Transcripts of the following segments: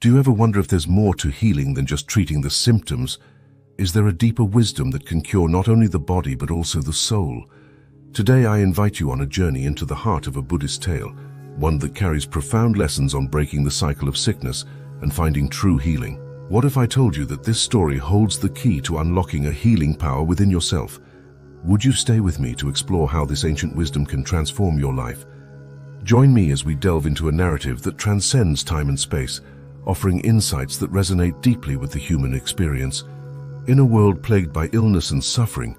Do you ever wonder if there's more to healing than just treating the symptoms? Is there a deeper wisdom that can cure not only the body but also the soul? Today I invite you on a journey into the heart of a Buddhist tale, one that carries profound lessons on breaking the cycle of sickness and finding true healing. What if I told you that this story holds the key to unlocking a healing power within yourself? Would you stay with me to explore how this ancient wisdom can transform your life? Join me as we delve into a narrative that transcends time and space, offering insights that resonate deeply with the human experience. In a world plagued by illness and suffering,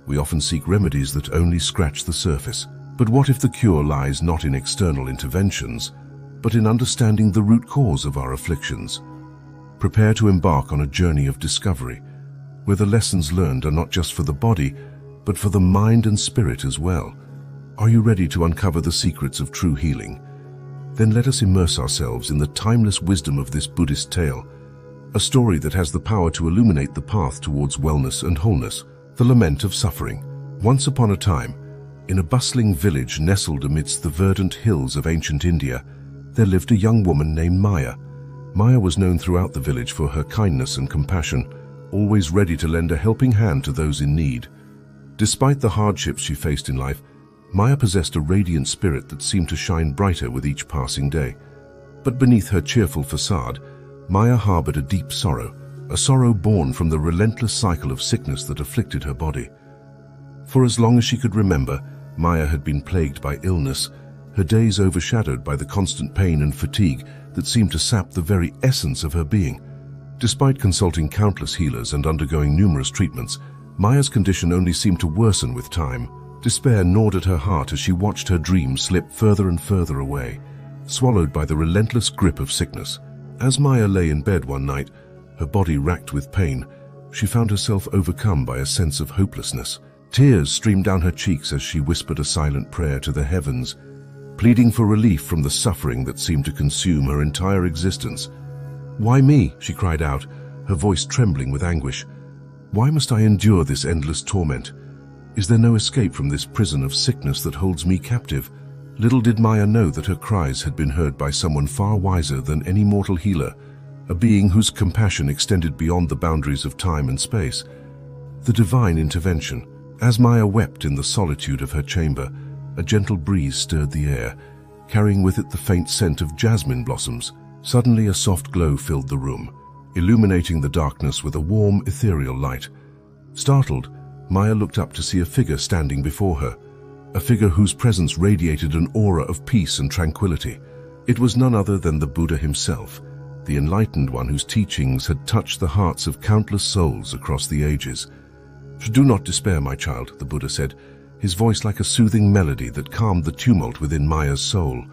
we often seek remedies that only scratch the surface. But what if the cure lies not in external interventions, but in understanding the root cause of our afflictions? Prepare to embark on a journey of discovery, where the lessons learned are not just for the body, but for the mind and spirit as well. Are you ready to uncover the secrets of true healing? Then let us immerse ourselves in the timeless wisdom of this Buddhist tale, a story that has the power to illuminate the path towards wellness and wholeness. The Lament of Suffering. Once upon a time, in a bustling village nestled amidst the verdant hills of ancient India, there lived a young woman named Maya. Maya was known throughout the village for her kindness and compassion, always ready to lend a helping hand to those in need. Despite the hardships she faced in life, Maya possessed a radiant spirit that seemed to shine brighter with each passing day. But beneath her cheerful facade, Maya harbored a deep sorrow, a sorrow born from the relentless cycle of sickness that afflicted her body. For as long as she could remember, Maya had been plagued by illness, her days overshadowed by the constant pain and fatigue that seemed to sap the very essence of her being. Despite consulting countless healers and undergoing numerous treatments, Maya's condition only seemed to worsen with time. Despair gnawed at her heart as she watched her dreams slip further and further away, swallowed by the relentless grip of sickness. As Maya lay in bed one night, her body racked with pain, she found herself overcome by a sense of hopelessness. Tears streamed down her cheeks as she whispered a silent prayer to the heavens, pleading for relief from the suffering that seemed to consume her entire existence. "Why me?" she cried out, her voice trembling with anguish. "Why must I endure this endless torment? Is there no escape from this prison of sickness that holds me captive?" Little did Maya know that her cries had been heard by someone far wiser than any mortal healer, a being whose compassion extended beyond the boundaries of time and space. The divine intervention. As Maya wept in the solitude of her chamber, a gentle breeze stirred the air, carrying with it the faint scent of jasmine blossoms. Suddenly a soft glow filled the room, illuminating the darkness with a warm, ethereal light. Startled, Maya looked up to see a figure standing before her, a figure whose presence radiated an aura of peace and tranquility. It was none other than the Buddha himself, the enlightened one whose teachings had touched the hearts of countless souls across the ages. "Do not despair, my child," the Buddha said, his voice like a soothing melody that calmed the tumult within Maya's soul.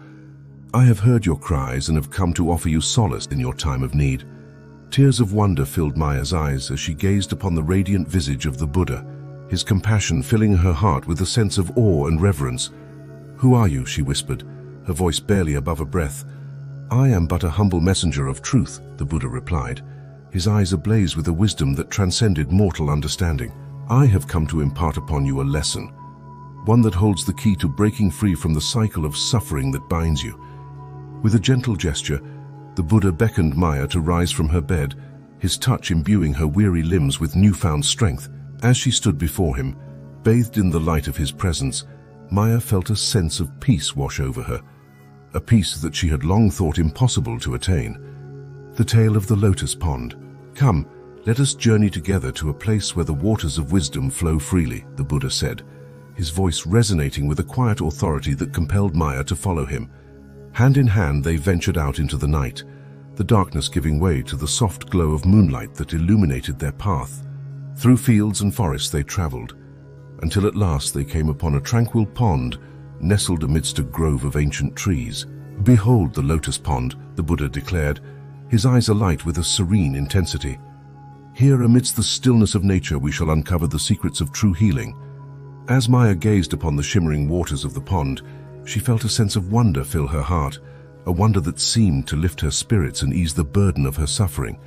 "I have heard your cries and have come to offer you solace in your time of need." Tears of wonder filled Maya's eyes as she gazed upon the radiant visage of the Buddha, his compassion filling her heart with a sense of awe and reverence. "Who are you?" she whispered, her voice barely above a breath. "I am but a humble messenger of truth," the Buddha replied, his eyes ablaze with a wisdom that transcended mortal understanding. "I have come to impart upon you a lesson, one that holds the key to breaking free from the cycle of suffering that binds you." With a gentle gesture, the Buddha beckoned Maya to rise from her bed, his touch imbuing her weary limbs with newfound strength. As she stood before him, bathed in the light of his presence, Maya felt a sense of peace wash over her, a peace that she had long thought impossible to attain. The tale of the lotus pond. "Come, let us journey together to a place where the waters of wisdom flow freely," the Buddha said, his voice resonating with a quiet authority that compelled Maya to follow him. Hand in hand they ventured out into the night, the darkness giving way to the soft glow of moonlight that illuminated their path. Through fields and forests they traveled, until at last they came upon a tranquil pond nestled amidst a grove of ancient trees. "Behold the lotus pond," the Buddha declared, his eyes alight with a serene intensity. "Here amidst the stillness of nature we shall uncover the secrets of true healing." As Maya gazed upon the shimmering waters of the pond, she felt a sense of wonder fill her heart, a wonder that seemed to lift her spirits and ease the burden of her suffering.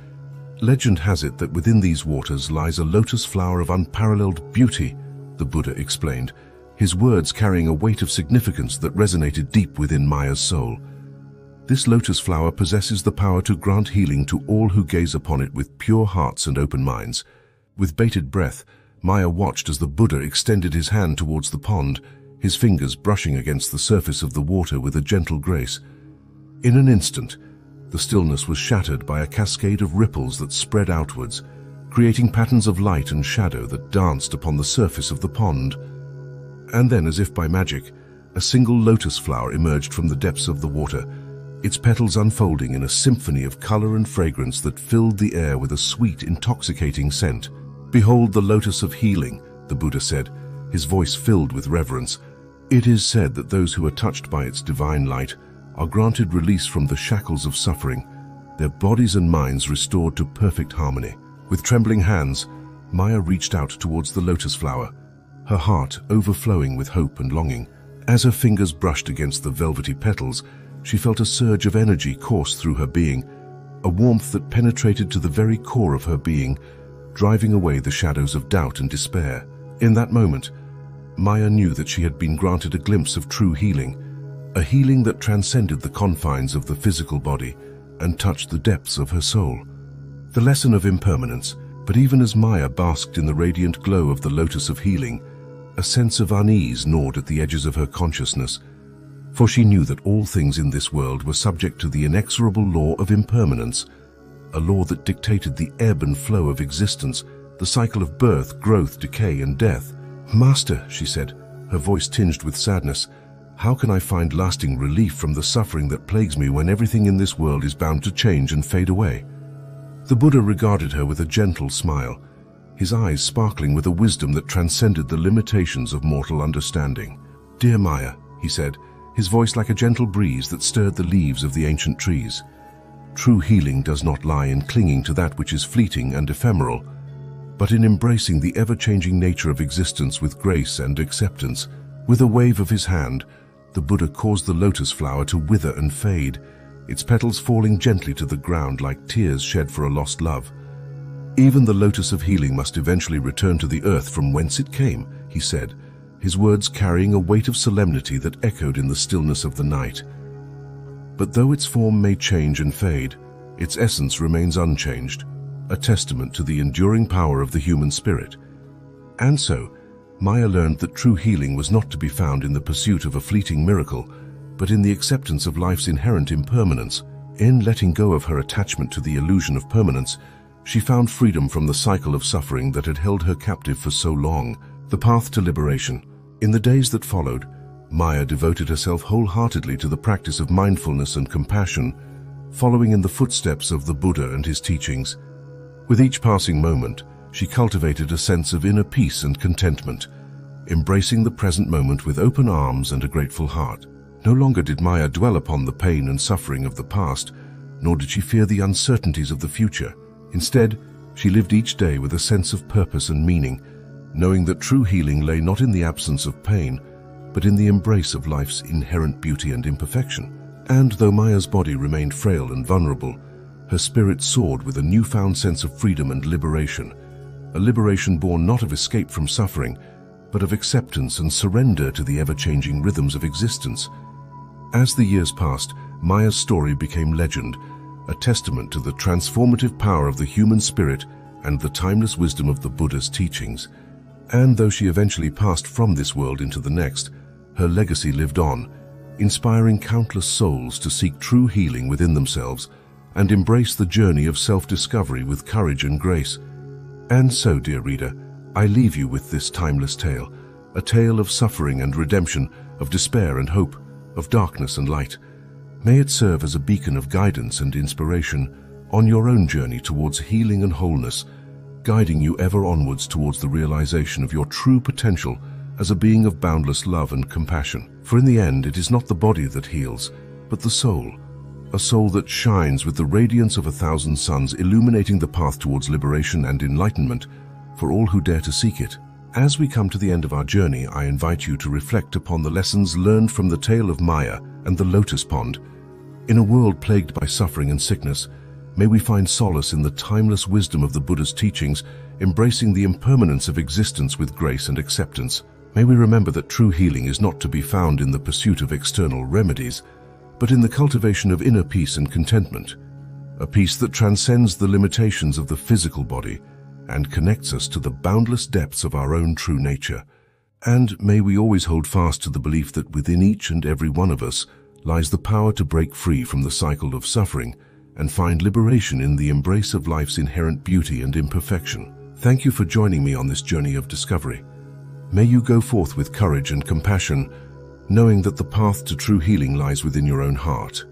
Legend has it that within these waters lies a lotus flower of unparalleled beauty, the Buddha explained, his words carrying a weight of significance that resonated deep within Maya's soul. This lotus flower possesses the power to grant healing to all who gaze upon it with pure hearts and open minds. With bated breath, Maya watched as the Buddha extended his hand towards the pond, his fingers brushing against the surface of the water with a gentle grace. In an instant, the stillness was shattered by a cascade of ripples that spread outwards, creating patterns of light and shadow that danced upon the surface of the pond. And then, as if by magic, a single lotus flower emerged from the depths of the water, its petals unfolding in a symphony of color and fragrance that filled the air with a sweet, intoxicating scent. "Behold the lotus of healing," the Buddha said, his voice filled with reverence. "It is said that those who are touched by its divine light are granted release from the shackles of suffering, their bodies and minds restored to perfect harmony." With trembling hands, Maya reached out towards the lotus flower, her heart overflowing with hope and longing. As her fingers brushed against the velvety petals, she felt a surge of energy course through her being, a warmth that penetrated to the very core of her being, driving away the shadows of doubt and despair. In that moment, Maya knew that she had been granted a glimpse of true healing, a healing that transcended the confines of the physical body and touched the depths of her soul. The lesson of impermanence. But even as Maya basked in the radiant glow of the lotus of healing, a sense of unease gnawed at the edges of her consciousness, for she knew that all things in this world were subject to the inexorable law of impermanence, a law that dictated the ebb and flow of existence, the cycle of birth, growth, decay, and death. "Master," she said, her voice tinged with sadness, "how can I find lasting relief from the suffering that plagues me when everything in this world is bound to change and fade away?" The Buddha regarded her with a gentle smile, his eyes sparkling with a wisdom that transcended the limitations of mortal understanding. "Dear Maya," he said, his voice like a gentle breeze that stirred the leaves of the ancient trees, "true healing does not lie in clinging to that which is fleeting and ephemeral, but in embracing the ever-changing nature of existence with grace and acceptance." With a wave of his hand, the Buddha caused the lotus flower to wither and fade, its petals falling gently to the ground like tears shed for a lost love. "Even the lotus of healing must eventually return to the earth from whence it came," he said, his words carrying a weight of solemnity that echoed in the stillness of the night. "But though its form may change and fade, its essence remains unchanged, a testament to the enduring power of the human spirit." And so, Maya learned that true healing was not to be found in the pursuit of a fleeting miracle, but in the acceptance of life's inherent impermanence. In letting go of her attachment to the illusion of permanence, she found freedom from the cycle of suffering that had held her captive for so long. The path to liberation. In the days that followed, Maya devoted herself wholeheartedly to the practice of mindfulness and compassion, following in the footsteps of the Buddha and his teachings. With each passing moment, she cultivated a sense of inner peace and contentment, embracing the present moment with open arms and a grateful heart. No longer did Maya dwell upon the pain and suffering of the past, nor did she fear the uncertainties of the future. Instead, she lived each day with a sense of purpose and meaning, knowing that true healing lay not in the absence of pain, but in the embrace of life's inherent beauty and imperfection. And though Maya's body remained frail and vulnerable, her spirit soared with a newfound sense of freedom and liberation, a liberation born not of escape from suffering, but of acceptance and surrender to the ever-changing rhythms of existence. As the years passed, Maya's story became legend, a testament to the transformative power of the human spirit and the timeless wisdom of the Buddha's teachings. And though she eventually passed from this world into the next, her legacy lived on, inspiring countless souls to seek true healing within themselves and embrace the journey of self-discovery with courage and grace. And so, dear reader, I leave you with this timeless tale, a tale of suffering and redemption, of despair and hope, of darkness and light. May it serve as a beacon of guidance and inspiration on your own journey towards healing and wholeness, guiding you ever onwards towards the realization of your true potential as a being of boundless love and compassion. For in the end, it is not the body that heals, but the soul, a soul that shines with the radiance of 1,000 suns, illuminating the path towards liberation and enlightenment for all who dare to seek it. As we come to the end of our journey, I invite you to reflect upon the lessons learned from the tale of Maya and the lotus pond. In a world plagued by suffering and sickness, may we find solace in the timeless wisdom of the Buddha's teachings, embracing the impermanence of existence with grace and acceptance. May we remember that true healing is not to be found in the pursuit of external remedies, but in the cultivation of inner peace and contentment, a peace that transcends the limitations of the physical body and connects us to the boundless depths of our own true nature. And may we always hold fast to the belief that within each and every one of us lies the power to break free from the cycle of suffering and find liberation in the embrace of life's inherent beauty and imperfection. Thank you for joining me on this journey of discovery. May you go forth with courage and compassion, knowing that the path to true healing lies within your own heart.